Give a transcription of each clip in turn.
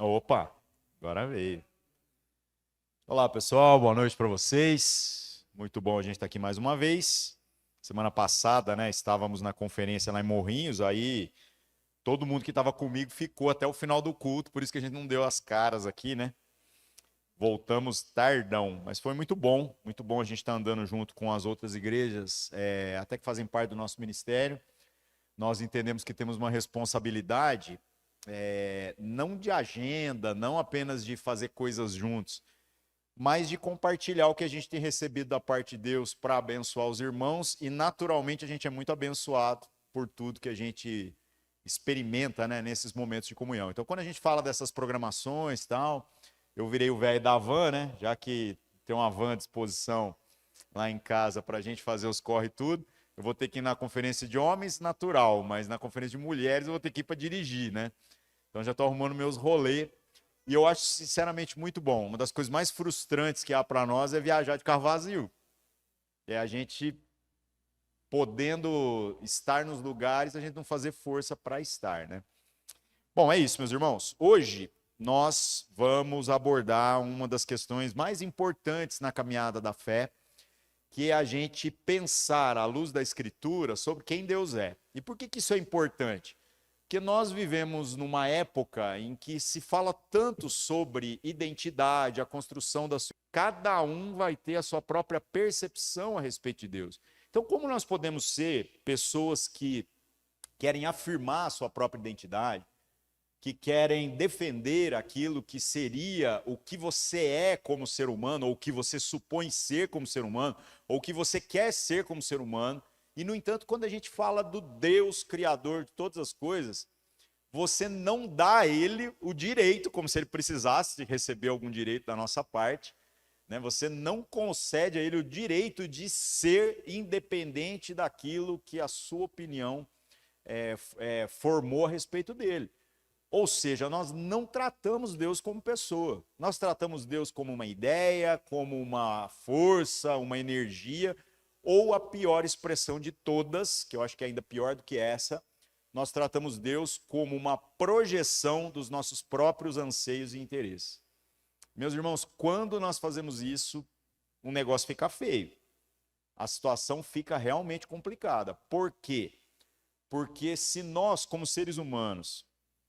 Opa, agora veio. Olá, pessoal, boa noite para vocês. Muito bom a gente estar aqui mais uma vez. Semana passada, né, estávamos na conferência lá em Morrinhos, aí todo mundo que estava comigo ficou até o final do culto, por isso que a gente não deu as caras aqui, né? Voltamos tardão, mas foi muito bom a gente estar andando junto com as outras igrejas, até que fazem parte do nosso ministério. Nós entendemos que temos uma responsabilidade, não de agenda, não apenas de fazer coisas juntos, mas de compartilhar o que a gente tem recebido da parte de Deus para abençoar os irmãos, e naturalmente a gente é muito abençoado por tudo que a gente experimenta, né, nesses momentos de comunhão. Então, quando a gente fala dessas programações e tal, eu virei o velho da van, né, já que tem uma van à disposição lá em casa para a gente fazer os corre e tudo, eu vou ter que ir na conferência de homens, natural, mas na conferência de mulheres eu vou ter que ir para dirigir, né? Então já estou arrumando meus rolês. E eu acho, sinceramente, muito bom. Uma das coisas mais frustrantes que há para nós é viajar de carro vazio. É a gente podendo estar nos lugares, a gente não fazer força para estar, né? Bom, é isso, meus irmãos. Hoje nós vamos abordar uma das questões mais importantes na caminhada da fé, que é a gente pensar, à luz da Escritura, sobre quem Deus é. E por que isso é importante? Porque nós vivemos numa época em que se fala tanto sobre identidade, a construção da sua. Cada um vai ter a sua própria percepção a respeito de Deus. Então, como nós podemos ser pessoas que querem afirmar a sua própria identidade, que querem defender aquilo que seria o que você é como ser humano, ou o que você supõe ser como ser humano, ou o que você quer ser como ser humano. E, no entanto, quando a gente fala do Deus criador de todas as coisas, você não dá a ele o direito, como se ele precisasse receber algum direito da nossa parte, né? Você não concede a ele o direito de ser independente daquilo que a sua opinião formou a respeito dele. Ou seja, nós não tratamos Deus como pessoa. Nós tratamos Deus como uma ideia, como uma força, uma energia, ou a pior expressão de todas, que eu acho que é ainda pior do que essa, nós tratamos Deus como uma projeção dos nossos próprios anseios e interesses. Meus irmãos, quando nós fazemos isso, o negócio fica feio. A situação fica realmente complicada. Por quê? Porque se nós, como seres humanos,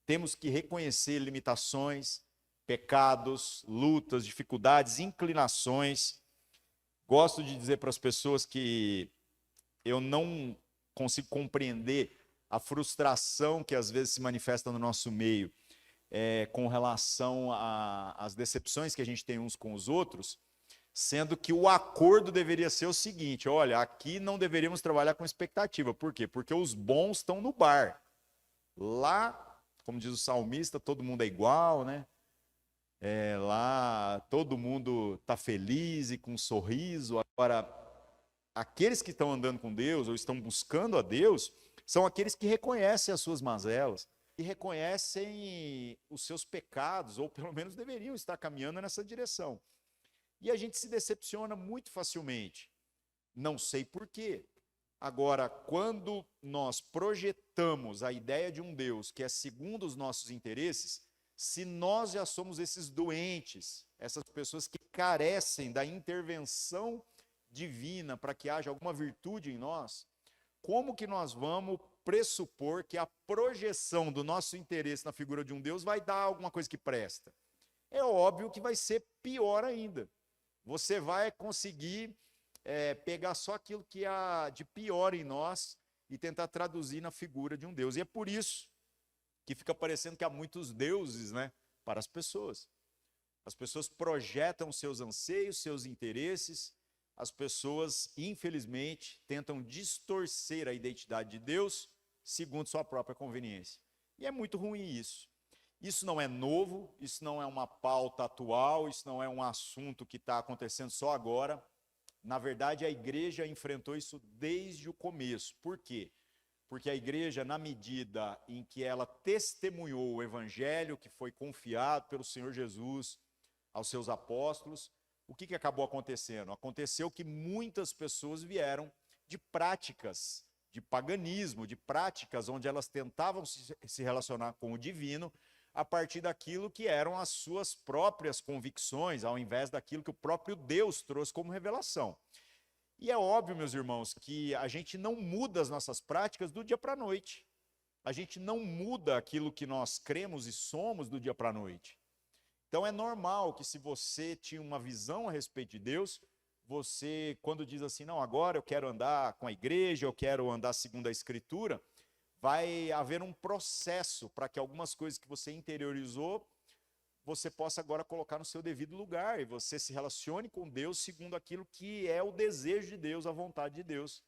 temos que reconhecer limitações, pecados, lutas, dificuldades, inclinações. Gosto de dizer para as pessoas que eu não consigo compreender a frustração que às vezes se manifesta no nosso meio com relação às decepções que a gente tem uns com os outros, sendo que o acordo deveria ser o seguinte: olha, aqui não deveríamos trabalhar com expectativa. Por quê? Porque os bons estão no bar. Lá, como diz o salmista, todo mundo é igual, né? Lá todo mundo está feliz e com um sorriso. Agora, aqueles que estão andando com Deus ou estão buscando a Deus são aqueles que reconhecem as suas mazelas, que reconhecem os seus pecados, ou pelo menos deveriam estar caminhando nessa direção. E a gente se decepciona muito facilmente. Não sei por quê. Agora, quando nós projetamos a ideia de um Deus que é segundo os nossos interesses, se nós já somos esses doentes, essas pessoas que carecem da intervenção divina para que haja alguma virtude em nós, como que nós vamos pressupor que a projeção do nosso interesse na figura de um Deus vai dar alguma coisa que presta? É óbvio que vai ser pior ainda. Você vai conseguir pegar só aquilo que há de pior em nós e tentar traduzir na figura de um Deus. E é por isso que fica parecendo que há muitos deuses, né, para as pessoas. As pessoas projetam seus anseios, seus interesses. As pessoas, infelizmente, tentam distorcer a identidade de Deus segundo sua própria conveniência. E é muito ruim isso. Isso não é novo, isso não é uma pauta atual, isso não é um assunto que está acontecendo só agora. Na verdade, a igreja enfrentou isso desde o começo. Por quê? Porque a igreja, na medida em que ela testemunhou o evangelho que foi confiado pelo Senhor Jesus aos seus apóstolos, o que acabou acontecendo? Aconteceu que muitas pessoas vieram de práticas de paganismo, de práticas onde elas tentavam se relacionar com o divino, a partir daquilo que eram as suas próprias convicções, ao invés daquilo que o próprio Deus trouxe como revelação. E é óbvio, meus irmãos, que a gente não muda as nossas práticas do dia para a noite. A gente não muda aquilo que nós cremos e somos do dia para a noite. Então é normal que, se você tinha uma visão a respeito de Deus, você, quando diz assim, não, agora eu quero andar com a igreja, eu quero andar segundo a Escritura, vai haver um processo para que algumas coisas que você interiorizou, você possa agora colocar no seu devido lugar, e você se relacione com Deus segundo aquilo que é o desejo de Deus, a vontade de Deus,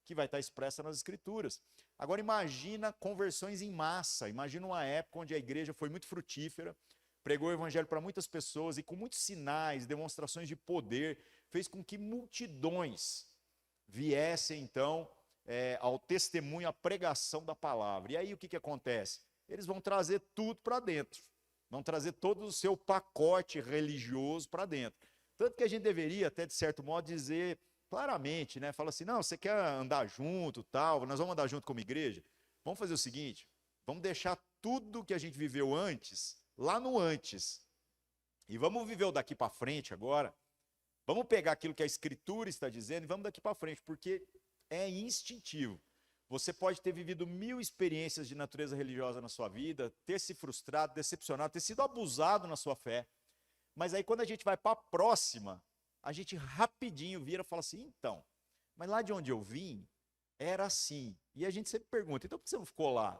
que vai estar expressa nas Escrituras. Agora imagina conversões em massa, imagina uma época onde a igreja foi muito frutífera, pregou o evangelho para muitas pessoas e com muitos sinais, demonstrações de poder, fez com que multidões viessem então ao testemunho, à pregação da palavra. E aí o que acontece? Eles vão trazer tudo para dentro, vão trazer todo o seu pacote religioso para dentro. Tanto que a gente deveria, até de certo modo, dizer claramente, né? Fala assim, não, você quer andar junto, tal, nós vamos andar junto como igreja? Vamos fazer o seguinte, vamos deixar tudo que a gente viveu antes, lá no antes, e vamos viver o daqui para frente agora. Vamos pegar aquilo que a Escritura está dizendo e vamos daqui para frente, porque é instintivo. Você pode ter vivido 1000 experiências de natureza religiosa na sua vida, ter se frustrado, decepcionado, ter sido abusado na sua fé. Mas aí quando a gente vai para a próxima, a gente rapidinho vira e fala assim, então, mas lá de onde eu vim, era assim. E a gente sempre pergunta, então por que você não ficou lá?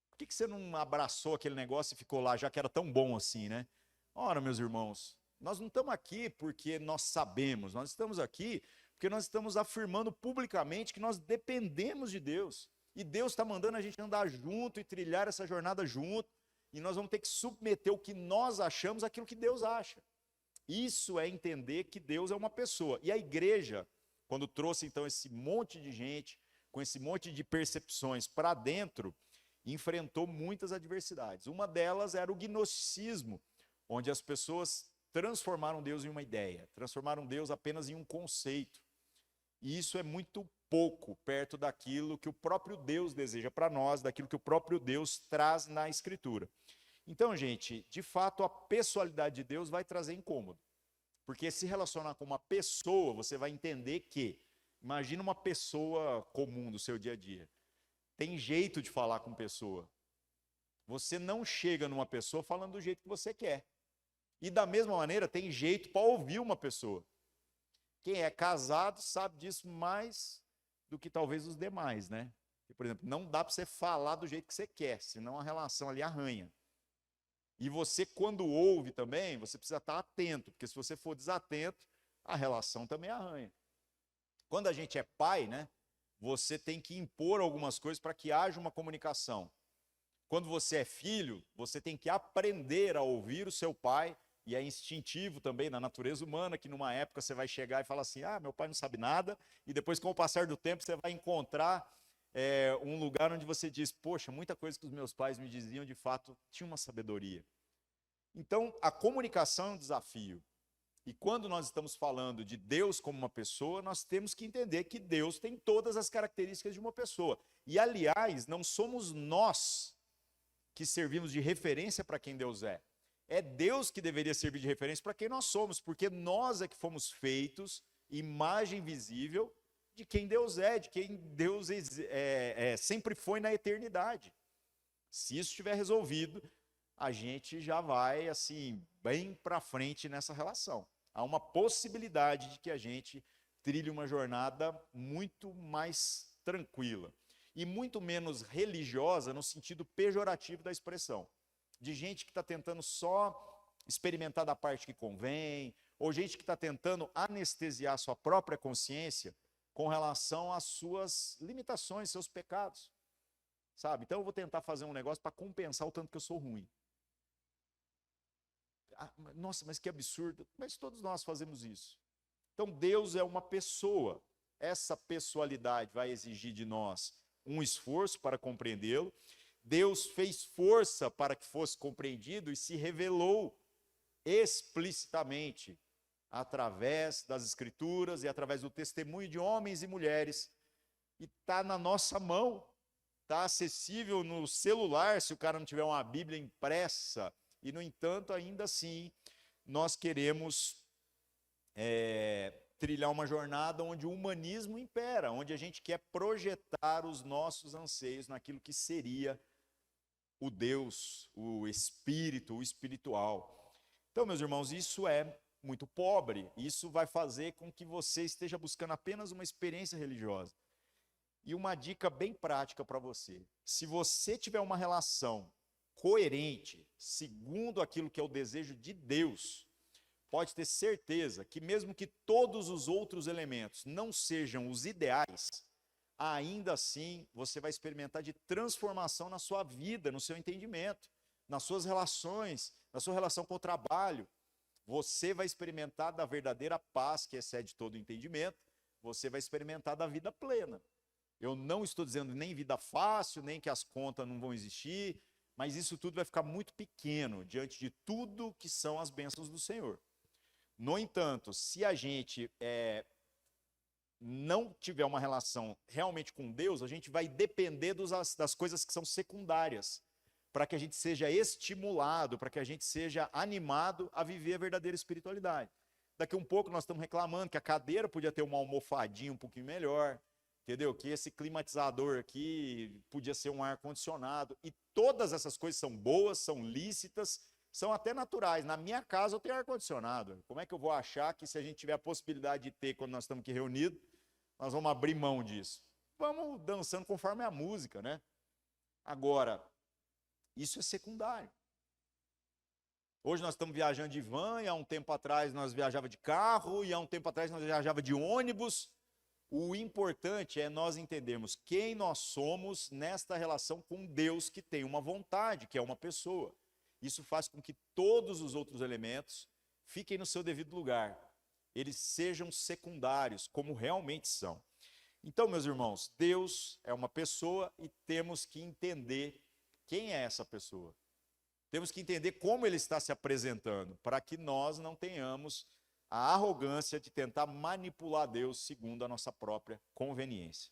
Por que você não abraçou aquele negócio e ficou lá, já que era tão bom assim, né? Ora, meus irmãos, nós não estamos aqui porque nós sabemos, nós estamos aqui porque nós estamos afirmando publicamente que nós dependemos de Deus. E Deus está mandando a gente andar junto e trilhar essa jornada junto. E nós vamos ter que submeter o que nós achamos àquilo que Deus acha. Isso é entender que Deus é uma pessoa. E a igreja, quando trouxe então esse monte de gente, com esse monte de percepções para dentro, enfrentou muitas adversidades. Uma delas era o gnosticismo, onde as pessoas transformaram Deus em uma ideia, transformaram Deus apenas em um conceito. E isso é muito pouco perto daquilo que o próprio Deus deseja para nós, daquilo que o próprio Deus traz na Escritura. Então, gente, de fato, a pessoalidade de Deus vai trazer incômodo. Porque se relacionar com uma pessoa, você vai entender que, imagina uma pessoa comum do seu dia a dia. Tem jeito de falar com pessoa. Você não chega numa pessoa falando do jeito que você quer. E da mesma maneira, tem jeito para ouvir uma pessoa. Quem é casado sabe disso mais do que talvez os demais, né? Por exemplo, não dá para você falar do jeito que você quer, senão a relação ali arranha. E você, quando ouve também, você precisa estar atento, porque se você for desatento, a relação também arranha. Quando a gente é pai, né? Você tem que impor algumas coisas para que haja uma comunicação. Quando você é filho, você tem que aprender a ouvir o seu pai, e é instintivo também na natureza humana, que numa época você vai chegar e falar assim, meu pai não sabe nada, e depois com o passar do tempo você vai encontrar um lugar onde você diz, poxa, muita coisa que os meus pais me diziam, de fato, tinha uma sabedoria. Então, a comunicação é um desafio. E quando nós estamos falando de Deus como uma pessoa, nós temos que entender que Deus tem todas as características de uma pessoa. E, aliás, não somos nós que servimos de referência para quem Deus é. É Deus que deveria servir de referência para quem nós somos, porque nós é que fomos feitos, imagem visível de quem Deus é, de quem Deus sempre foi na eternidade. Se isso estiver resolvido, a gente já vai assim bem para frente nessa relação. Há uma possibilidade de que a gente trilhe uma jornada muito mais tranquila e muito menos religiosa no sentido pejorativo da expressão. De gente que está tentando só experimentar da parte que convém, ou gente que está tentando anestesiar sua própria consciência com relação às suas limitações, seus pecados. Sabe? Então eu vou tentar fazer um negócio para compensar o tanto que eu sou ruim. Nossa, mas que absurdo. Mas todos nós fazemos isso. Então Deus é uma pessoa. Essa pessoalidade vai exigir de nós um esforço para compreendê-lo. Deus fez força para que fosse compreendido e se revelou explicitamente através das Escrituras e através do testemunho de homens e mulheres. E está na nossa mão está acessível no celular se o cara não tiver uma Bíblia impressa. E, no entanto, ainda assim, nós queremos trilhar uma jornada onde o humanismo impera, onde a gente quer projetar os nossos anseios naquilo que seria o Deus, o Espírito, o espiritual. Então, meus irmãos, isso é muito pobre. Isso vai fazer com que você esteja buscando apenas uma experiência religiosa. E uma dica bem prática para você: se você tiver uma relação coerente, segundo aquilo que é o desejo de Deus, pode ter certeza que mesmo que todos os outros elementos não sejam os ideais, ainda assim você vai experimentar de transformação na sua vida, no seu entendimento, nas suas relações, na sua relação com o trabalho. Você vai experimentar da verdadeira paz que excede todo o entendimento, você vai experimentar da vida plena. Eu não estou dizendo nem vida fácil, nem que as contas não vão existir, mas isso tudo vai ficar muito pequeno diante de tudo que são as bênçãos do Senhor. No entanto, se a gente não tiver uma relação realmente com Deus, a gente vai depender das coisas que são secundárias, para que a gente seja estimulado, para que a gente seja animado a viver a verdadeira espiritualidade. Daqui um pouco nós estamos reclamando que a cadeira podia ter uma almofadinha um pouquinho melhor, entendeu? Que esse climatizador aqui podia ser um ar-condicionado. E todas essas coisas são boas, são lícitas, são até naturais. Na minha casa eu tenho ar-condicionado. Como é que eu vou achar que, se a gente tiver a possibilidade de ter quando nós estamos aqui reunidos, nós vamos abrir mão disso? Vamos dançando conforme a música, né? Agora, isso é secundário. Hoje nós estamos viajando de van, e há um tempo atrás nós viajava de carro, e há um tempo atrás nós viajava de ônibus. O importante é nós entendermos quem nós somos nesta relação com Deus, que tem uma vontade, que é uma pessoa. Isso faz com que todos os outros elementos fiquem no seu devido lugar. Eles sejam secundários, como realmente são. Então, meus irmãos, Deus é uma pessoa e temos que entender quem é essa pessoa. Temos que entender como ele está se apresentando, para que nós não tenhamos a arrogância de tentar manipular Deus segundo a nossa própria conveniência.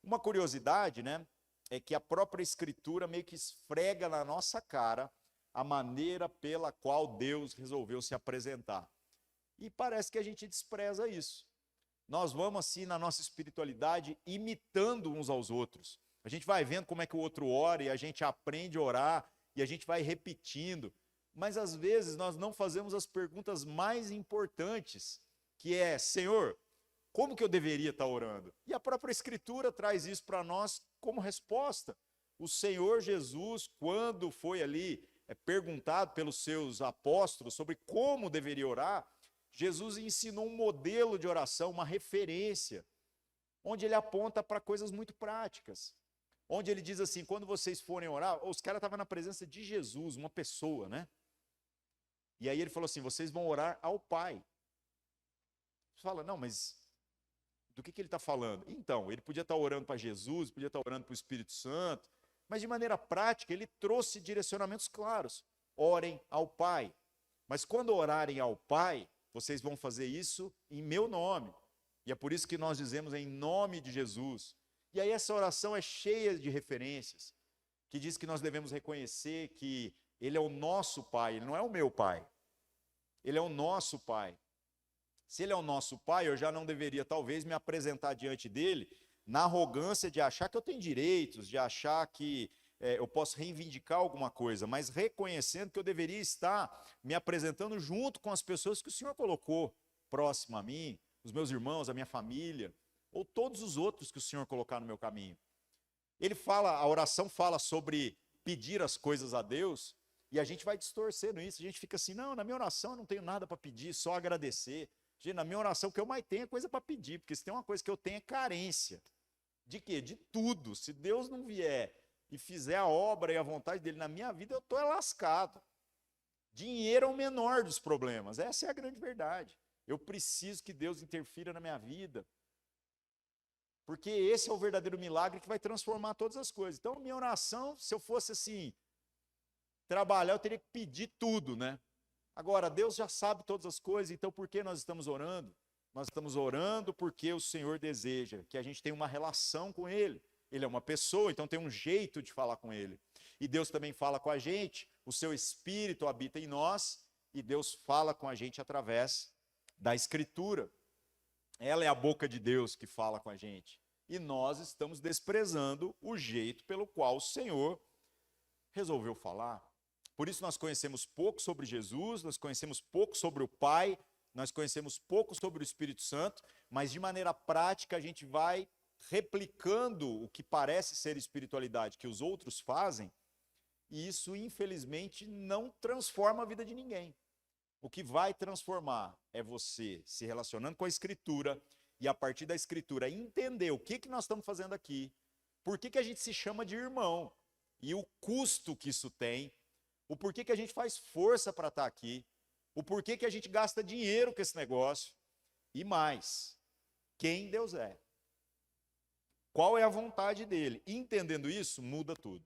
Uma curiosidade, né, é que a própria Escritura meio que esfrega na nossa cara a maneira pela qual Deus resolveu se apresentar. E parece que a gente despreza isso. Nós vamos assim na nossa espiritualidade imitando uns aos outros. A gente vai vendo como é que o outro ora e a gente aprende a orar e a gente vai repetindo. Mas às vezes nós não fazemos as perguntas mais importantes, que é: Senhor, como que eu deveria estar orando? E a própria Escritura traz isso para nós como resposta. O Senhor Jesus, quando foi ali perguntado pelos seus apóstolos sobre como deveria orar, Jesus ensinou um modelo de oração, uma referência, onde ele aponta para coisas muito práticas. Onde ele diz assim: quando vocês forem orar, os caras estavam na presença de Jesus, uma pessoa, né? E aí ele falou assim: vocês vão orar ao Pai. Você fala: não, mas do que ele está falando? Então, ele podia estar orando para Jesus, podia estar orando para o Espírito Santo, mas de maneira prática ele trouxe direcionamentos claros. Orem ao Pai. Mas quando orarem ao Pai, vocês vão fazer isso em meu nome. E é por isso que nós dizemos em nome de Jesus. E aí essa oração é cheia de referências, que diz que nós devemos reconhecer que Ele é o nosso Pai, Ele não é o meu Pai. Ele é o nosso Pai. Se Ele é o nosso Pai, eu já não deveria talvez me apresentar diante dEle na arrogância de achar que eu tenho direitos, de achar que eu posso reivindicar alguma coisa, mas reconhecendo que eu deveria estar me apresentando junto com as pessoas que o Senhor colocou próximo a mim, os meus irmãos, a minha família, ou todos os outros que o Senhor colocar no meu caminho. A oração fala sobre pedir as coisas a Deus, e a gente vai distorcendo isso. A gente fica assim: não, na minha oração eu não tenho nada para pedir, só agradecer. Gente, na minha oração o que eu mais tenho é coisa para pedir, porque se tem uma coisa que eu tenho é carência. De quê? De tudo. Se Deus não vier e fizer a obra e a vontade dele na minha vida, eu estou lascado. Dinheiro é o menor dos problemas, essa é a grande verdade. Eu preciso que Deus interfira na minha vida, porque esse é o verdadeiro milagre que vai transformar todas as coisas. Então, minha oração, se eu fosse assim, trabalhar, eu teria que pedir tudo, né? Agora, Deus já sabe todas as coisas, então por que nós estamos orando? Nós estamos orando porque o Senhor deseja que a gente tenha uma relação com Ele. Ele é uma pessoa, então tem um jeito de falar com ele. E Deus também fala com a gente, o seu Espírito habita em nós, e Deus fala com a gente através da Escritura. Ela é a boca de Deus que fala com a gente. E nós estamos desprezando o jeito pelo qual o Senhor resolveu falar. Por isso nós conhecemos pouco sobre Jesus, nós conhecemos pouco sobre o Pai, nós conhecemos pouco sobre o Espírito Santo, mas de maneira prática a gente vai replicando o que parece ser espiritualidade que os outros fazem, e isso infelizmente não transforma a vida de ninguém. O que vai transformar é você se relacionando com a Escritura e a partir da Escritura entender o que nós estamos fazendo aqui, por que a gente se chama de irmão e o custo que isso tem, o porquê que a gente faz força para estar aqui, o porquê que a gente gasta dinheiro com esse negócio e mais, quem Deus é. Qual é a vontade dele? Entendendo isso, muda tudo.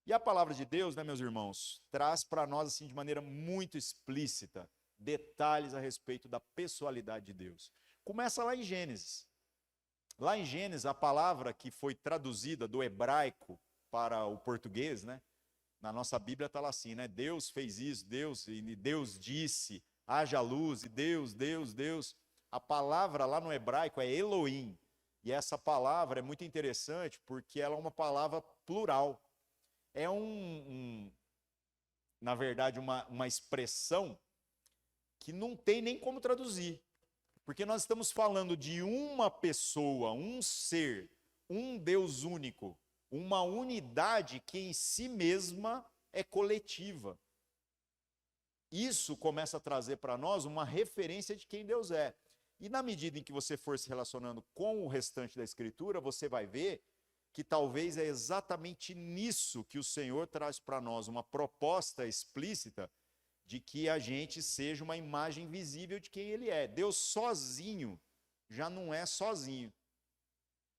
E a palavra de Deus, né, meus irmãos, traz para nós assim de maneira muito explícita detalhes a respeito da pessoalidade de Deus. Começa lá em Gênesis. Lá em Gênesis, a palavra que foi traduzida do hebraico para o português, né? Na nossa Bíblia está lá assim, né? Deus fez isso, Deus disse, haja luz, e Deus. A palavra lá no hebraico é Elohim. E essa palavra é muito interessante porque ela é uma palavra plural. É na verdade, uma expressão que não tem nem como traduzir. Porque nós estamos falando de uma pessoa, um ser, um Deus único, uma unidade que em si mesma é coletiva. Isso começa a trazer para nós uma referência de quem Deus é. E na medida em que você for se relacionando com o restante da Escritura, você vai ver que talvez é exatamente nisso que o Senhor traz para nós uma proposta explícita de que a gente seja uma imagem visível de quem Ele é. Deus sozinho já não é sozinho.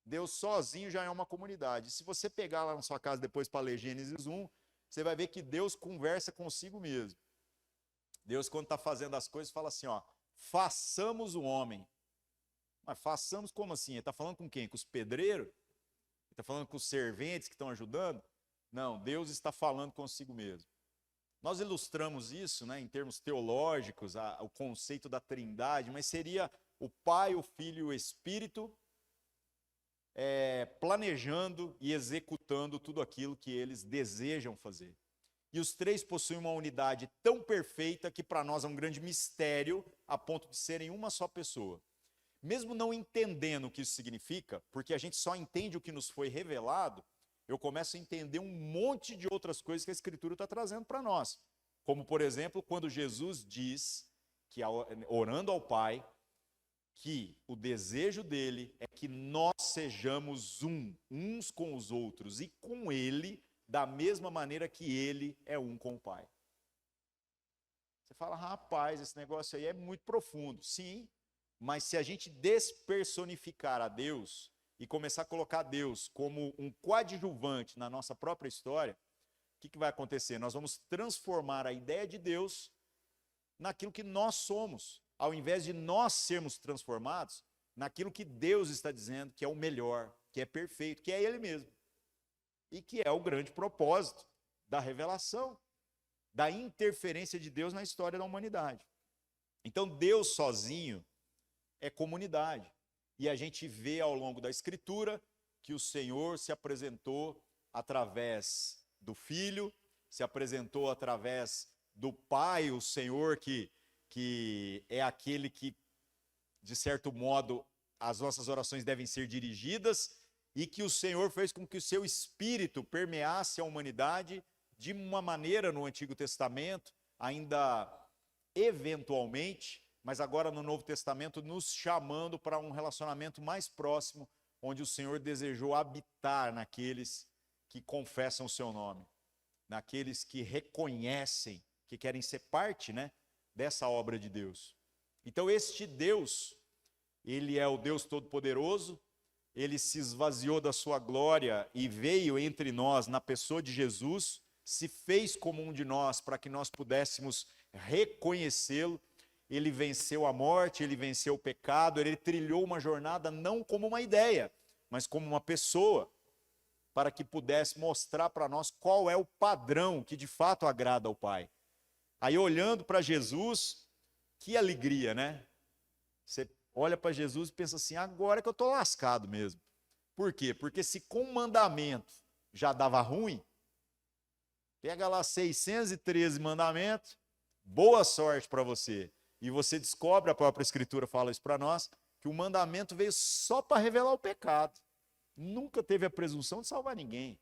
Deus sozinho já é uma comunidade. Se você pegar lá na sua casa depois para ler Gênesis 1, você vai ver que Deus conversa consigo mesmo. Deus, quando está fazendo as coisas, fala assim, ó, façamos o homem. Mas façamos como assim? Ele está falando com quem? Com os pedreiros? Ele está falando com os serventes que estão ajudando? Não, Deus está falando consigo mesmo. Nós ilustramos isso, né, em termos teológicos, o conceito da trindade, mas seria o Pai, o Filho e o Espírito planejando e executando tudo aquilo que eles desejam fazer. E os três possuem uma unidade tão perfeita que para nós é um grande mistério a ponto de serem uma só pessoa. Mesmo não entendendo o que isso significa, porque a gente só entende o que nos foi revelado, eu começo a entender um monte de outras coisas que a Escritura está trazendo para nós. Como, por exemplo, quando Jesus diz, que orando ao Pai, que o desejo dele é que nós sejamos uns com os outros e com ele, da mesma maneira que ele é um com o Pai. Você fala, rapaz, esse negócio aí é muito profundo. Sim, mas se a gente despersonificar a Deus e começar a colocar Deus como um coadjuvante na nossa própria história, o que vai acontecer? Nós vamos transformar a ideia de Deus naquilo que nós somos, ao invés de nós sermos transformados naquilo que Deus está dizendo que é o melhor, que é perfeito, que é Ele mesmo. E que é o grande propósito da revelação, da interferência de Deus na história da humanidade. Então, Deus sozinho é comunidade. E a gente vê ao longo da Escritura que o Senhor se apresentou através do Filho, se apresentou através do Pai, o Senhor que é aquele que, de certo modo, as nossas orações devem ser dirigidas, e que o Senhor fez com que o seu Espírito permeasse a humanidade de uma maneira no Antigo Testamento, ainda eventualmente, mas agora no Novo Testamento, nos chamando para um relacionamento mais próximo, onde o Senhor desejou habitar naqueles que confessam o seu nome, naqueles que reconhecem, que querem ser parte, né, dessa obra de Deus. Então este Deus, ele é o Deus Todo-Poderoso, ele se esvaziou da sua glória e veio entre nós na pessoa de Jesus, se fez como um de nós para que nós pudéssemos reconhecê-lo. Ele venceu a morte, ele venceu o pecado, ele trilhou uma jornada não como uma ideia, mas como uma pessoa. para que pudesse mostrar para nós qual é o padrão que de fato agrada ao Pai. Aí olhando para Jesus, que alegria, né? Você olha para Jesus e pensa assim, agora que eu estou lascado mesmo. Por quê? Porque se com o mandamento já dava ruim, pega lá 613 mandamentos, boa sorte para você. E você descobre, a própria Escritura fala isso para nós, que o mandamento veio só para revelar o pecado. Nunca teve a presunção de salvar ninguém.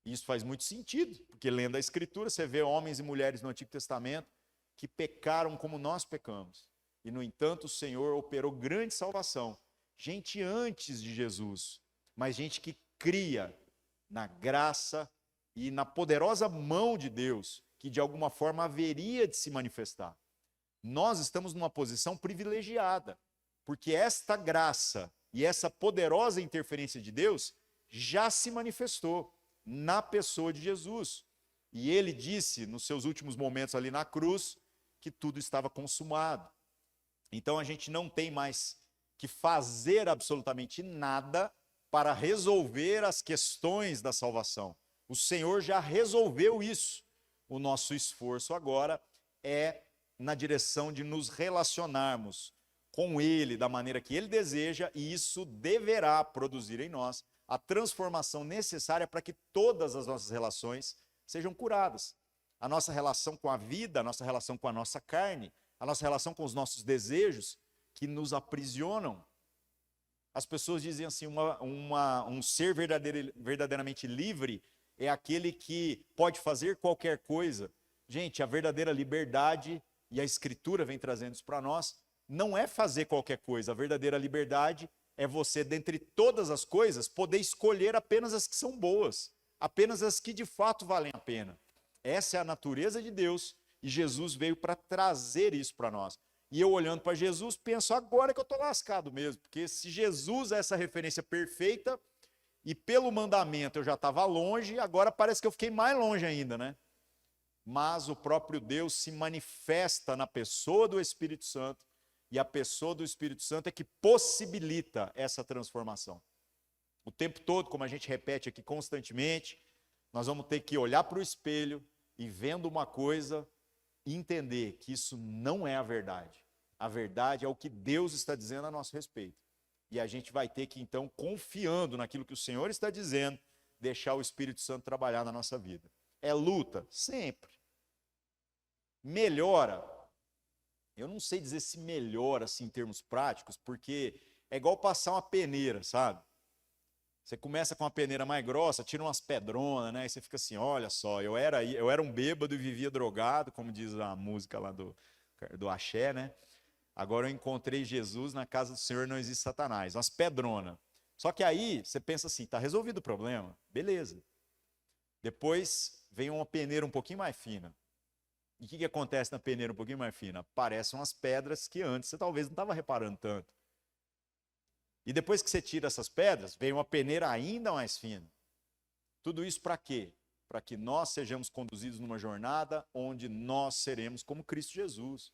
Isso faz muito sentido, porque lendo a Escritura, você vê homens e mulheres no Antigo Testamento que pecaram como nós pecamos. E, no entanto, o Senhor operou grande salvação. Gente antes de Jesus, mas gente que cria na graça e na poderosa mão de Deus, que de alguma forma haveria de se manifestar. Nós estamos numa posição privilegiada, porque esta graça e essa poderosa interferência de Deus já se manifestou na pessoa de Jesus. E ele disse, nos seus últimos momentos ali na cruz, que tudo estava consumado. Então a gente não tem mais que fazer absolutamente nada para resolver as questões da salvação. O Senhor já resolveu isso. O nosso esforço agora é na direção de nos relacionarmos com Ele da maneira que Ele deseja, e isso deverá produzir em nós a transformação necessária para que todas as nossas relações sejam curadas. A nossa relação com a vida, a nossa relação com a nossa carne, a nossa relação com os nossos desejos que nos aprisionam. As pessoas dizem assim, um ser verdadeiramente livre é aquele que pode fazer qualquer coisa. Gente, a verdadeira liberdade, e a Escritura vem trazendo isso para nós, não é fazer qualquer coisa. A verdadeira liberdade é você, dentre todas as coisas, poder escolher apenas as que são boas, apenas as que de fato valem a pena. Essa é a natureza de Deus e Jesus veio para trazer isso para nós. E eu olhando para Jesus, penso agora que eu estou lascado mesmo, porque se Jesus é essa referência perfeita e pelo mandamento eu já estava longe, agora parece que eu fiquei mais longe ainda, né? Mas o próprio Deus se manifesta na pessoa do Espírito Santo, e a pessoa do Espírito Santo é que possibilita essa transformação. O tempo todo, como a gente repete aqui constantemente, nós vamos ter que olhar para o espelho e vendo uma coisa, entender que isso não é a verdade. A verdade é o que Deus está dizendo a nosso respeito. E a gente vai ter que, então, confiando naquilo que o Senhor está dizendo, deixar o Espírito Santo trabalhar na nossa vida. É luta? Sempre. Melhora? Eu não sei dizer se melhora assim, em termos práticos, porque é igual passar uma peneira, sabe? Você começa com uma peneira mais grossa, tira umas pedronas, né? E você fica assim, olha só, eu era um bêbado e vivia drogado, como diz a música lá do Axé, né? Agora eu encontrei Jesus, na casa do Senhor não existe Satanás. Umas pedronas. Só que aí você pensa assim, tá resolvido o problema? Beleza. Depois vem uma peneira um pouquinho mais fina. E o que acontece na peneira um pouquinho mais fina? Aparecem umas pedras que antes você talvez não estava reparando tanto. E depois que você tira essas pedras, vem uma peneira ainda mais fina. Tudo isso para quê? Para que nós sejamos conduzidos numa jornada onde nós seremos como Cristo Jesus.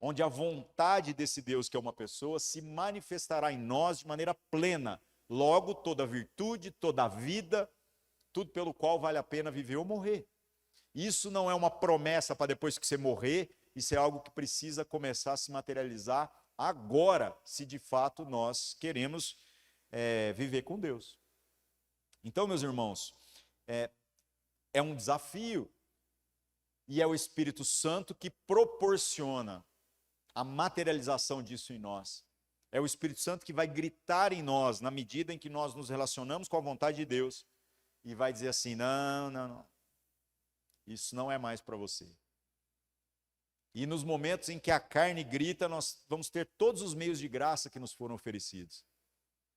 Onde a vontade desse Deus, que é uma pessoa, se manifestará em nós de maneira plena. Logo, toda virtude, toda vida, tudo pelo qual vale a pena viver ou morrer. Isso não é uma promessa para depois que você morrer, isso é algo que precisa começar a se materializar agora, se de fato nós queremos viver com Deus. Então, meus irmãos, é um desafio e é o Espírito Santo que proporciona a materialização disso em nós. É o Espírito Santo que vai gritar em nós na medida em que nós nos relacionamos com a vontade de Deus e vai dizer assim, não. Isso não é mais para você. E nos momentos em que a carne grita, nós vamos ter todos os meios de graça que nos foram oferecidos.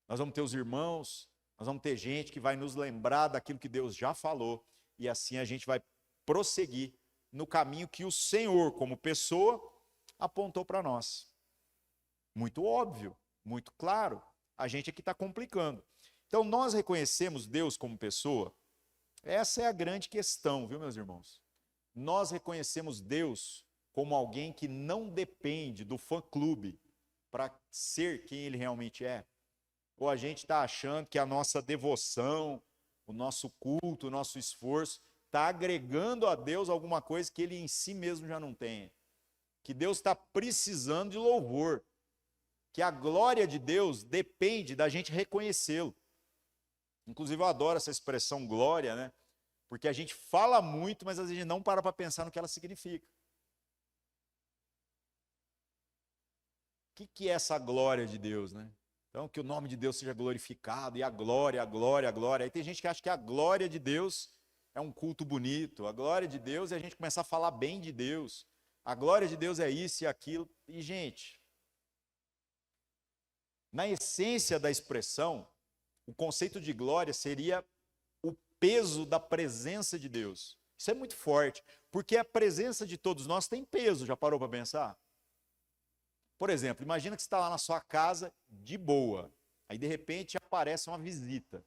Nós vamos ter os irmãos, nós vamos ter gente que vai nos lembrar daquilo que Deus já falou, e assim a gente vai prosseguir no caminho que o Senhor, como pessoa, apontou para nós. Muito óbvio, muito claro, a gente aqui está complicando. Então nós reconhecemos Deus como pessoa. Essa é a grande questão, viu, meus irmãos? Nós reconhecemos Deus como alguém que não depende do fã-clube para ser quem Ele realmente é. Ou a gente está achando que a nossa devoção, o nosso culto, o nosso esforço, está agregando a Deus alguma coisa que ele em si mesmo já não tem. Que Deus está precisando de louvor. Que a glória de Deus depende da gente reconhecê-lo. Inclusive eu adoro essa expressão glória, né? Porque a gente fala muito, mas a gente não para pensar no que ela significa. O que é essa glória de Deus, né? Então, que o nome de Deus seja glorificado, e a glória, a glória, a glória. Aí tem gente que acha que a glória de Deus é um culto bonito, a glória de Deus é a gente começar a falar bem de Deus, a glória de Deus é isso e aquilo. E, gente, na essência da expressão, o conceito de glória seria o peso da presença de Deus. Isso é muito forte, porque a presença de todos nós tem peso, já parou para pensar? Por exemplo, imagina que você está lá na sua casa de boa, aí de repente aparece uma visita.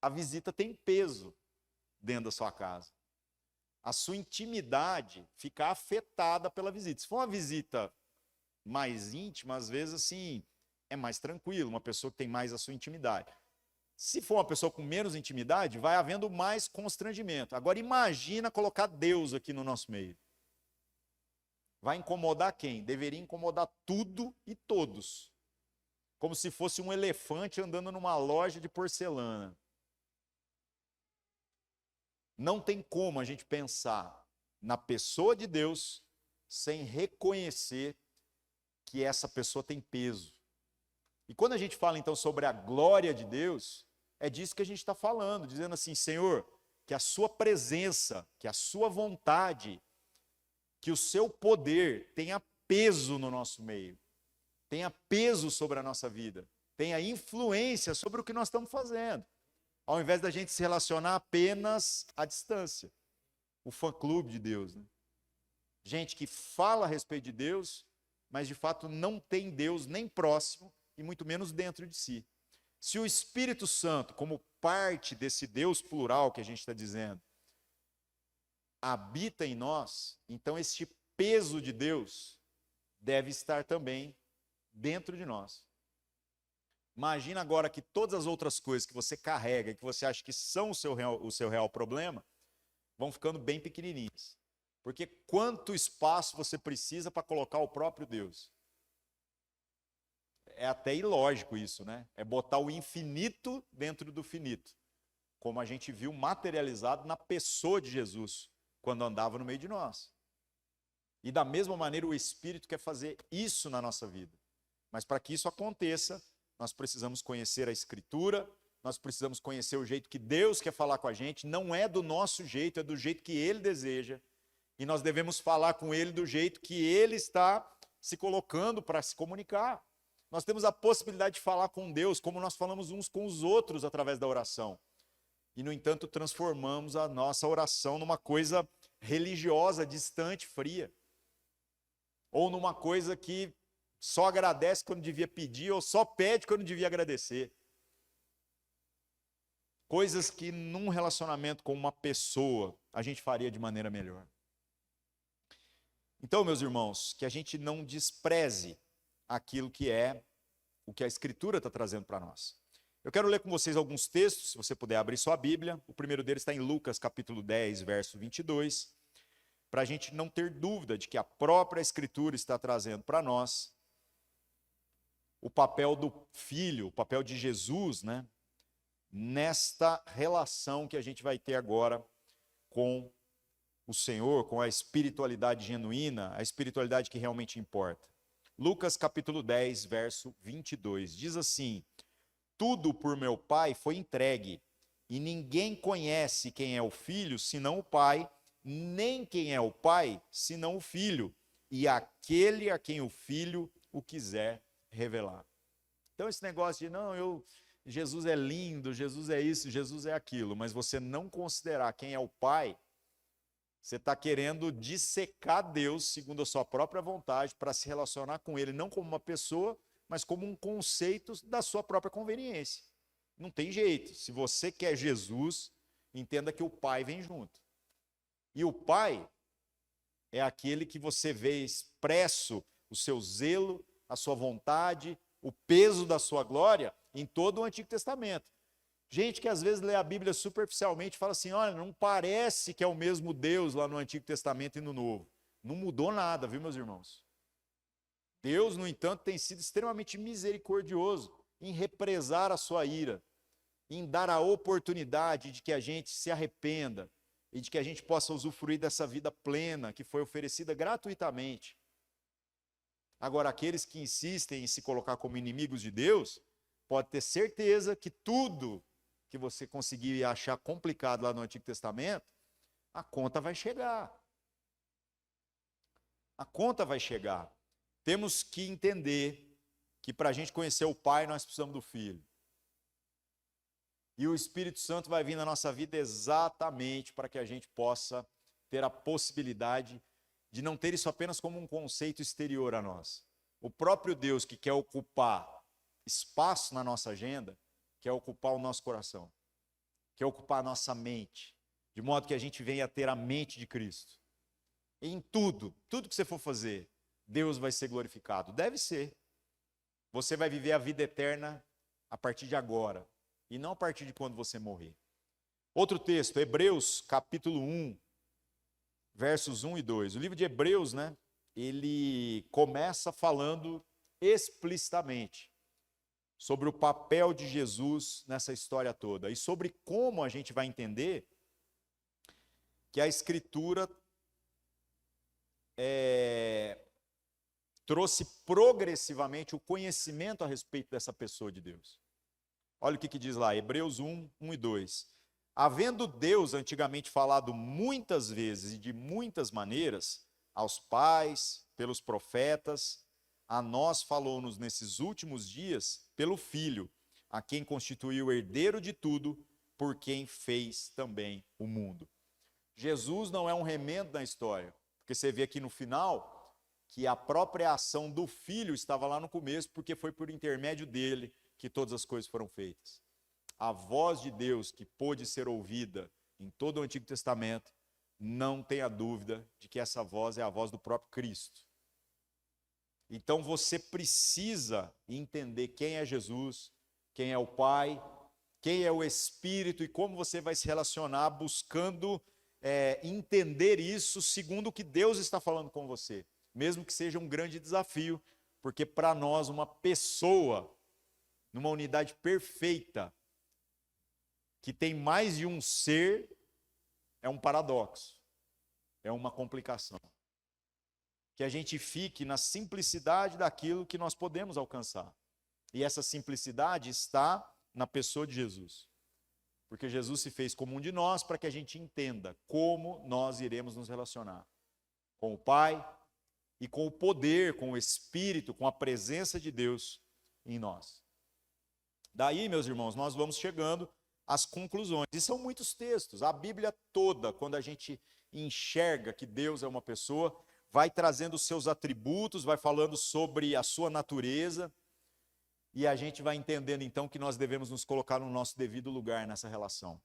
A visita tem peso dentro da sua casa. A sua intimidade fica afetada pela visita. Se for uma visita mais íntima, às vezes assim, é mais tranquilo, uma pessoa que tem mais a sua intimidade. Se for uma pessoa com menos intimidade, vai havendo mais constrangimento. Agora imagina colocar Deus aqui no nosso meio. Vai incomodar quem? Deveria incomodar tudo e todos. Como se fosse um elefante andando numa loja de porcelana. Não tem como a gente pensar na pessoa de Deus sem reconhecer que essa pessoa tem peso. E quando a gente fala então sobre a glória de Deus, é disso que a gente está falando, dizendo assim, Senhor, que a sua presença, que a sua vontade, que o seu poder tenha peso no nosso meio, tenha peso sobre a nossa vida, tenha influência sobre o que nós estamos fazendo, ao invés da gente se relacionar apenas à distância. O fã-clube de Deus, né? Gente que fala a respeito de Deus, mas de fato não tem Deus nem próximo e muito menos dentro de si. Se o Espírito Santo, como parte desse Deus plural que a gente está dizendo, habita em nós, então este peso de Deus deve estar também dentro de nós. Imagina agora que todas as outras coisas que você carrega, que você acha que são o seu real problema, vão ficando bem pequenininhas. Porque quanto espaço você precisa para colocar o próprio Deus? É até ilógico isso, né? É botar o infinito dentro do finito. Como a gente viu materializado na pessoa de Jesus, quando andava no meio de nós. E da mesma maneira o Espírito quer fazer isso na nossa vida. Mas para que isso aconteça, nós precisamos conhecer a Escritura, nós precisamos conhecer o jeito que Deus quer falar com a gente, não é do nosso jeito, é do jeito que Ele deseja. E nós devemos falar com Ele do jeito que Ele está se colocando para se comunicar. Nós temos a possibilidade de falar com Deus, como nós falamos uns com os outros através da oração. E, no entanto, transformamos a nossa oração numa coisa religiosa, distante, fria. Ou numa coisa que só agradece quando devia pedir, ou só pede quando devia agradecer. Coisas que num relacionamento com uma pessoa a gente faria de maneira melhor. Então, meus irmãos, que a gente não despreze aquilo que é o que a Escritura está trazendo para nós. Eu quero ler com vocês alguns textos, se você puder abrir sua Bíblia. O primeiro deles está em Lucas, capítulo 10, verso 22, para a gente não ter dúvida de que a própria Escritura está trazendo para nós o papel do Filho, o papel de Jesus, né, nesta relação que a gente vai ter agora com o Senhor, com a espiritualidade genuína, a espiritualidade que realmente importa. Lucas capítulo 10, verso 22, diz assim: tudo por meu Pai foi entregue, e ninguém conhece quem é o Filho, senão o Pai, nem quem é o Pai, senão o Filho, e aquele a quem o Filho o quiser revelar. Então esse negócio de, não, Jesus é lindo, Jesus é isso, Jesus é aquilo, mas você não considerar quem é o Pai, você está querendo dissecar Deus segundo a sua própria vontade para se relacionar com Ele, não como uma pessoa, mas como um conceito da sua própria conveniência. Não tem jeito. Se você quer Jesus, entenda que o Pai vem junto. E o Pai é aquele que você vê expresso o seu zelo, a sua vontade, o peso da sua glória em todo o Antigo Testamento. Gente que às vezes lê a Bíblia superficialmente e fala assim, olha, não parece que é o mesmo Deus lá no Antigo Testamento e no Novo. Não mudou nada, viu, meus irmãos? Deus, no entanto, tem sido extremamente misericordioso em represar a sua ira, em dar a oportunidade de que a gente se arrependa e de que a gente possa usufruir dessa vida plena que foi oferecida gratuitamente. Agora, aqueles que insistem em se colocar como inimigos de Deus, pode ter certeza que tudo que você conseguir achar complicado lá no Antigo Testamento, a conta vai chegar. A conta vai chegar. Temos que entender que para a gente conhecer o Pai, nós precisamos do Filho. E o Espírito Santo vai vir na nossa vida exatamente para que a gente possa ter a possibilidade de não ter isso apenas como um conceito exterior a nós. O próprio Deus que quer ocupar espaço na nossa agenda, quer ocupar o nosso coração, quer ocupar a nossa mente, de modo que a gente venha a ter a mente de Cristo. Em tudo que você for fazer, Deus vai ser glorificado. Deve ser. Você vai viver a vida eterna a partir de agora, e não a partir de quando você morrer. Outro texto, Hebreus capítulo 1, versos 1 e 2. O livro de Hebreus, ele começa falando explicitamente sobre o papel de Jesus nessa história toda e sobre como a gente vai entender que a Escritura trouxe progressivamente o conhecimento a respeito dessa pessoa de Deus. Olha o que diz lá, Hebreus 1, 1 e 2. Havendo Deus antigamente falado muitas vezes e de muitas maneiras aos pais, pelos profetas, a nós falou-nos nesses últimos dias pelo Filho, a quem constituiu herdeiro de tudo, por quem fez também o mundo. Jesus não é um remendo na história, porque você vê aqui no final que a própria ação do Filho estava lá no começo, porque foi por intermédio dele que todas as coisas foram feitas. A voz de Deus que pôde ser ouvida em todo o Antigo Testamento, não tenha dúvida de que essa voz é a voz do próprio Cristo. Então você precisa entender quem é Jesus, quem é o Pai, quem é o Espírito e como você vai se relacionar buscando entender isso segundo o que Deus está falando com você. Mesmo que seja um grande desafio, porque para nós uma pessoa, numa unidade perfeita, que tem mais de um ser, é um paradoxo, é uma complicação. Que a gente fique na simplicidade daquilo que nós podemos alcançar. E essa simplicidade está na pessoa de Jesus. Porque Jesus se fez como um de nós para que a gente entenda como nós iremos nos relacionar com o Pai e com o poder, com o Espírito, com a presença de Deus em nós. Daí, meus irmãos, nós vamos chegando às conclusões. E são muitos textos. A Bíblia toda, quando a gente enxerga que Deus é uma pessoa, vai trazendo os seus atributos, vai falando sobre a sua natureza, e a gente vai entendendo então que nós devemos nos colocar no nosso devido lugar nessa relação.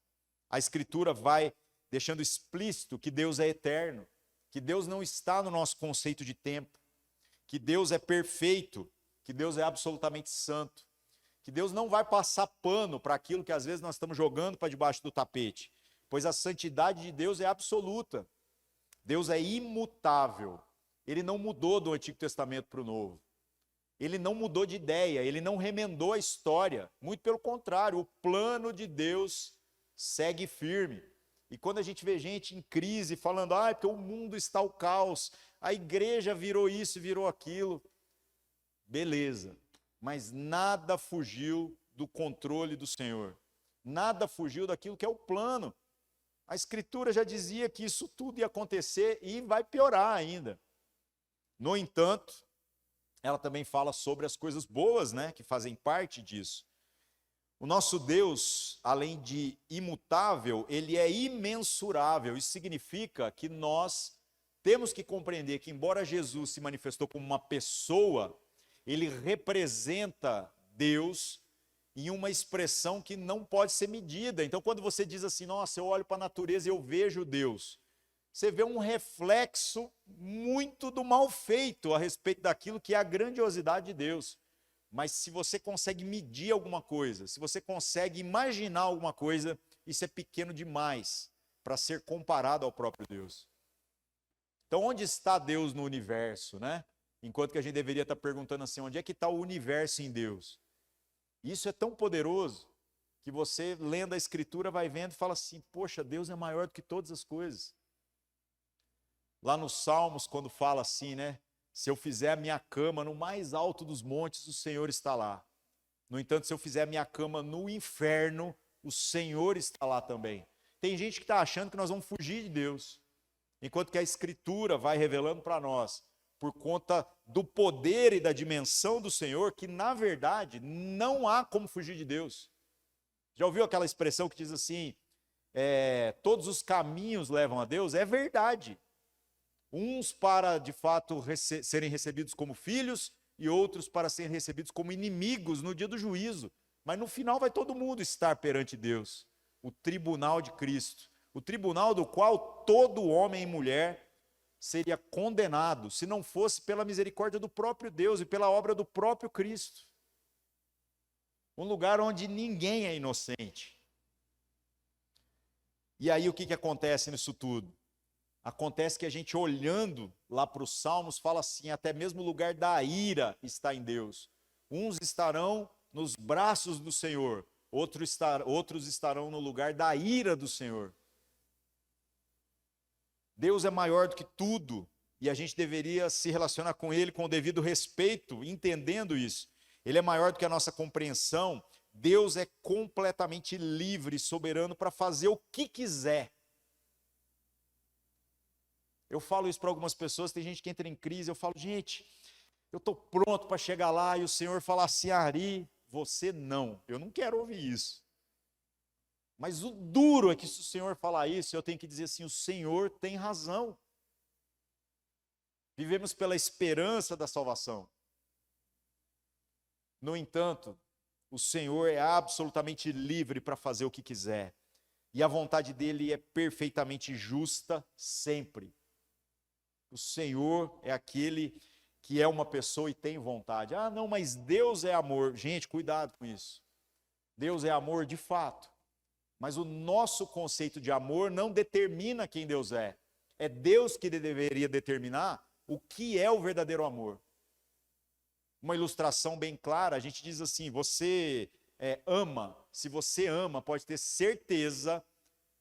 A Escritura vai deixando explícito que Deus é eterno, que Deus não está no nosso conceito de tempo, que Deus é perfeito, que Deus é absolutamente santo, que Deus não vai passar pano para aquilo que às vezes nós estamos jogando para debaixo do tapete, pois a santidade de Deus é absoluta. Deus é imutável. Ele não mudou do Antigo Testamento para o Novo. Ele não mudou de ideia, ele não remendou a história. Muito pelo contrário, o plano de Deus segue firme. E quando a gente vê gente em crise falando, porque o mundo está ao caos, a igreja virou isso, virou aquilo, beleza. Mas nada fugiu do controle do Senhor. Nada fugiu daquilo que é o plano. A Escritura já dizia que isso tudo ia acontecer e vai piorar ainda. No entanto, ela também fala sobre as coisas boas, que fazem parte disso. O nosso Deus, além de imutável, ele é imensurável. Isso significa que nós temos que compreender que, embora Jesus se manifestou como uma pessoa, ele representa Deus em uma expressão que não pode ser medida. Então, quando você diz assim, nossa, eu olho para a natureza e eu vejo Deus, você vê um reflexo muito do mal feito a respeito daquilo que é a grandiosidade de Deus. Mas se você consegue medir alguma coisa, se você consegue imaginar alguma coisa, isso é pequeno demais para ser comparado ao próprio Deus. Então, onde está Deus no universo, né? Enquanto que a gente deveria estar perguntando assim, onde é que está o universo em Deus? Isso é tão poderoso que você, lendo a Escritura, vai vendo e fala assim, poxa, Deus é maior do que todas as coisas. Lá nos Salmos, quando fala assim, né? Se eu fizer a minha cama no mais alto dos montes, o Senhor está lá. No entanto, se eu fizer a minha cama no inferno, o Senhor está lá também. Tem gente que está achando que nós vamos fugir de Deus, enquanto que a Escritura vai revelando para nós, por conta do poder e da dimensão do Senhor, que na verdade não há como fugir de Deus. Já ouviu aquela expressão que diz assim, todos os caminhos levam a Deus? É verdade. Uns para, de fato, serem recebidos como filhos e outros para serem recebidos como inimigos no dia do juízo. Mas no final vai todo mundo estar perante Deus, o tribunal de Cristo, o tribunal do qual todo homem e mulher seria condenado, se não fosse pela misericórdia do próprio Deus e pela obra do próprio Cristo. Um lugar onde ninguém é inocente. E aí o que acontece nisso tudo? Acontece que a gente olhando lá para os Salmos fala assim, até mesmo o lugar da ira está em Deus. Uns estarão nos braços do Senhor, outros estarão no lugar da ira do Senhor. Deus é maior do que tudo e a gente deveria se relacionar com Ele com o devido respeito, entendendo isso. Ele é maior do que a nossa compreensão. Deus é completamente livre e soberano para fazer o que quiser. Eu falo isso para algumas pessoas, tem gente que entra em crise, eu falo, gente, eu estou pronto para chegar lá, e o Senhor fala assim, Ari, você não, eu não quero ouvir isso. Mas o duro é que se o Senhor falar isso, eu tenho que dizer assim, o Senhor tem razão. Vivemos pela esperança da salvação. No entanto, o Senhor é absolutamente livre para fazer o que quiser. E a vontade dele é perfeitamente justa sempre. O Senhor é aquele que é uma pessoa e tem vontade. Ah, não, mas Deus é amor. Gente, cuidado com isso. Deus é amor de fato. Mas o nosso conceito de amor não determina quem Deus é. É Deus que deveria determinar o que é o verdadeiro amor. Uma ilustração bem clara, a gente diz assim, você ama. Se você ama, pode ter certeza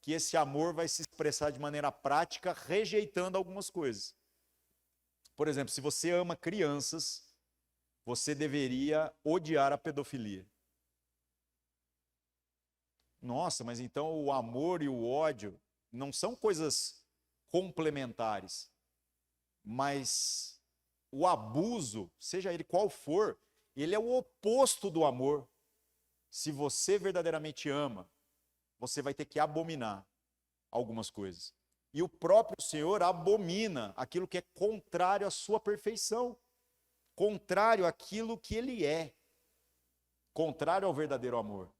que esse amor vai se expressar de maneira prática, rejeitando algumas coisas. Por exemplo, se você ama crianças, você deveria odiar a pedofilia. Nossa, mas então o amor e o ódio não são coisas complementares, mas o abuso, seja ele qual for, ele é o oposto do amor. Se você verdadeiramente ama, você vai ter que abominar algumas coisas. E o próprio Senhor abomina aquilo que é contrário à sua perfeição, contrário àquilo que Ele é, contrário ao verdadeiro amor.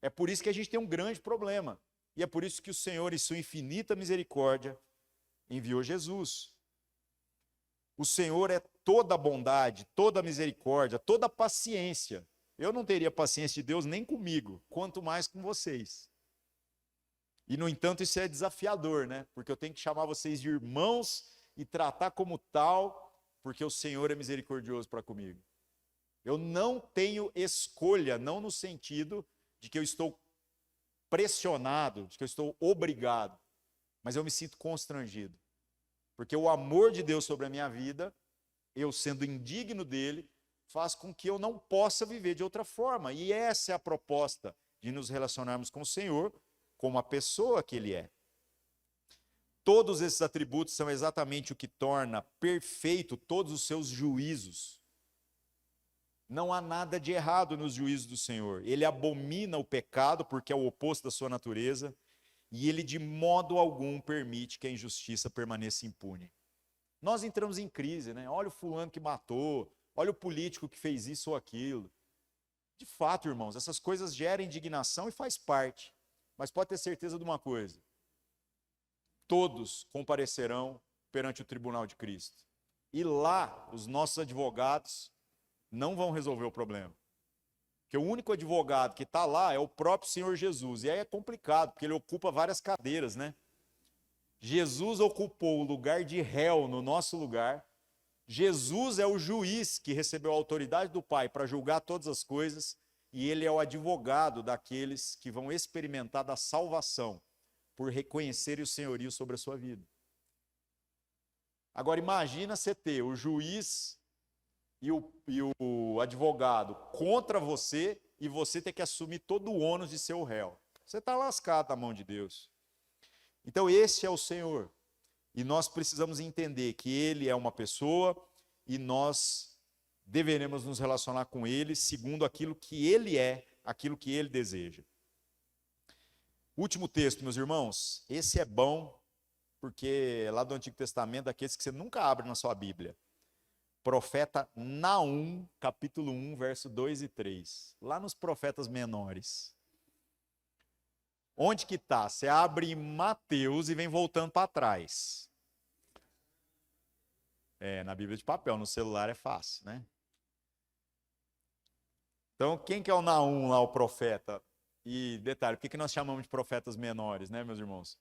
É por isso que a gente tem um grande problema. E é por isso que o Senhor, em sua infinita misericórdia, enviou Jesus. O Senhor é toda a bondade, toda a misericórdia, toda a paciência. Eu não teria paciência de Deus nem comigo, quanto mais com vocês. E, no entanto, isso é desafiador, né? Porque eu tenho que chamar vocês de irmãos e tratar como tal, porque o Senhor é misericordioso para comigo. Eu não tenho escolha, não no sentido de que eu estou pressionado, de que eu estou obrigado, mas eu me sinto constrangido. Porque o amor de Deus sobre a minha vida, eu sendo indigno dele, faz com que eu não possa viver de outra forma. E essa é a proposta de nos relacionarmos com o Senhor, como a pessoa que Ele é. Todos esses atributos são exatamente o que torna perfeito todos os seus juízos. Não há nada de errado nos juízos do Senhor. Ele abomina o pecado, porque é o oposto da sua natureza, e Ele de modo algum permite que a injustiça permaneça impune. Nós entramos em crise, né? Olha o fulano que matou, olha o político que fez isso ou aquilo. De fato, irmãos, essas coisas geram indignação e faz parte. Mas pode ter certeza de uma coisa, todos comparecerão perante o tribunal de Cristo. E lá, os nossos advogados não vão resolver o problema. Porque o único advogado que está lá é o próprio Senhor Jesus. E aí é complicado, porque ele ocupa várias cadeiras, né? Jesus ocupou o lugar de réu no nosso lugar. Jesus é o juiz que recebeu a autoridade do Pai para julgar todas as coisas. E ele é o advogado daqueles que vão experimentar da salvação por reconhecerem o senhorio sobre a sua vida. Agora imagina você ter o juiz e o advogado contra você e você ter que assumir todo o ônus de ser o réu. Você está lascado na mão de Deus. Então esse é o Senhor. E nós precisamos entender que Ele é uma pessoa e nós deveremos nos relacionar com Ele segundo aquilo que Ele é, aquilo que Ele deseja. Último texto, meus irmãos. Esse é bom porque é lá do Antigo Testamento, daqueles que você nunca abre na sua Bíblia. Profeta Naum, capítulo 1, verso 2 e 3. Lá nos profetas menores. Onde que está? Você abre em Mateus e vem voltando para trás. Na Bíblia de papel, no celular é fácil, né? Então, quem que é o Naum lá, o profeta? E detalhe, por que nós chamamos de profetas menores, né, meus irmãos?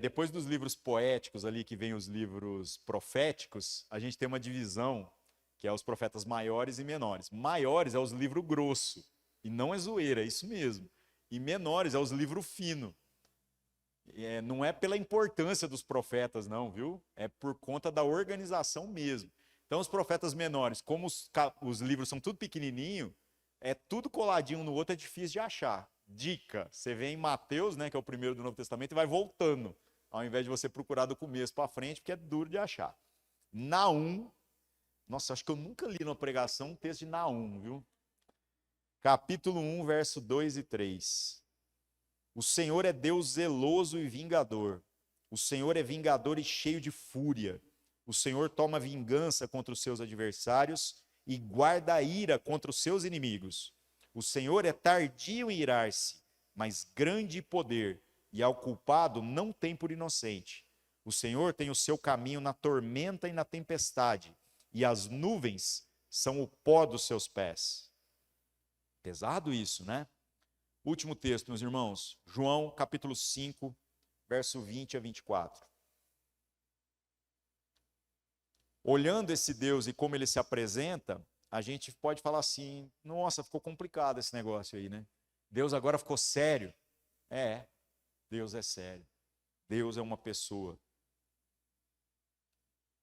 Depois dos livros poéticos ali, que vem os livros proféticos, a gente tem uma divisão, que é os profetas maiores e menores. Maiores é os livros grossos, e não é zoeira, é isso mesmo. E menores é os livros finos. Não é pela importância dos profetas, não, viu? É por conta da organização mesmo. Então, os profetas menores, como os livros são tudo pequenininho, é tudo coladinho um no outro, é difícil de achar. Dica, você vê em Mateus, né, que é o primeiro do Novo Testamento, e vai voltando, ao invés de você procurar do começo para frente, porque é duro de achar. Naum, nossa, acho que eu nunca li numa pregação um texto de Naum, viu? Capítulo 1, verso 2 e 3. O Senhor é Deus zeloso e vingador. O Senhor é vingador e cheio de fúria. O Senhor toma vingança contra os seus adversários e guarda a ira contra os seus inimigos. O Senhor é tardio em irar-se, mas grande poder, e ao culpado não tem por inocente. O Senhor tem o seu caminho na tormenta e na tempestade, e as nuvens são o pó dos seus pés. Pesado isso, né? Último texto, meus irmãos. João, capítulo 5, verso 20 a 24. Olhando esse Deus e como ele se apresenta, a gente pode falar assim, nossa, ficou complicado esse negócio aí, né? Deus agora ficou sério. Deus é sério. Deus é uma pessoa.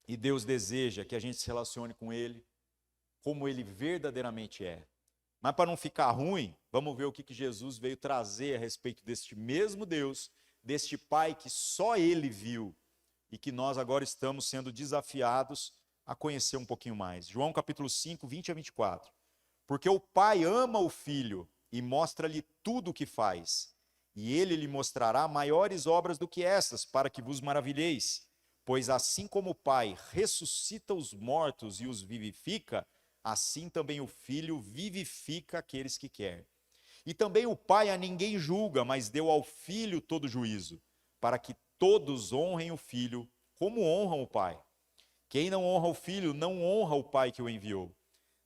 E Deus deseja que a gente se relacione com Ele como Ele verdadeiramente é. Mas para não ficar ruim, vamos ver o que Jesus veio trazer a respeito deste mesmo Deus, deste Pai que só Ele viu e que nós agora estamos sendo desafiados a conhecer um pouquinho mais. João capítulo 5, 20 a 24. Porque o Pai ama o Filho e mostra-lhe tudo o que faz. E ele lhe mostrará maiores obras do que essas, para que vos maravilheis. Pois assim como o Pai ressuscita os mortos e os vivifica, assim também o Filho vivifica aqueles que quer. E também o Pai a ninguém julga, mas deu ao Filho todo juízo, para que todos honrem o Filho como honram o Pai. Quem não honra o Filho, não honra o Pai que o enviou.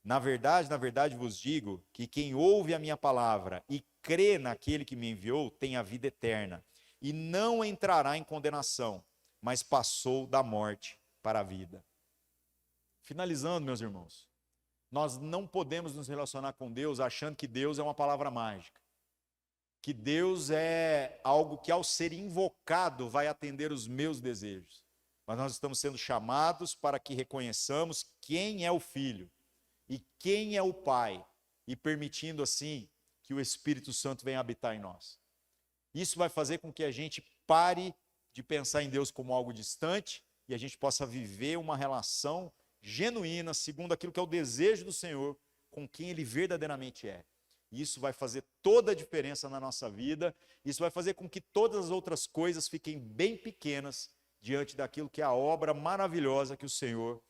Na verdade vos digo que quem ouve a minha palavra e crê naquele que me enviou tem a vida eterna, e não entrará em condenação, mas passou da morte para a vida. Finalizando, meus irmãos, nós não podemos nos relacionar com Deus achando que Deus é uma palavra mágica, que Deus é algo que ao ser invocado vai atender os meus desejos. Mas nós estamos sendo chamados para que reconheçamos quem é o Filho e quem é o Pai, e permitindo assim que o Espírito Santo venha habitar em nós. Isso vai fazer com que a gente pare de pensar em Deus como algo distante e a gente possa viver uma relação genuína, segundo aquilo que é o desejo do Senhor, com quem Ele verdadeiramente é. Isso vai fazer toda a diferença na nossa vida, isso vai fazer com que todas as outras coisas fiquem bem pequenas diante daquilo que é a obra maravilhosa que o Senhor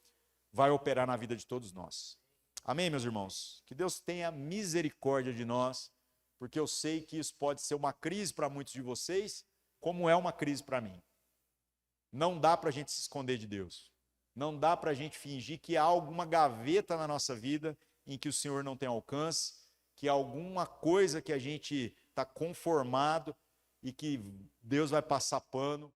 vai operar na vida de todos nós. Amém, meus irmãos? Que Deus tenha misericórdia de nós, porque eu sei que isso pode ser uma crise para muitos de vocês, como é uma crise para mim. Não dá para a gente se esconder de Deus. Não dá para a gente fingir que há alguma gaveta na nossa vida em que o Senhor não tem alcance, que há alguma coisa que a gente está conformado e que Deus vai passar pano.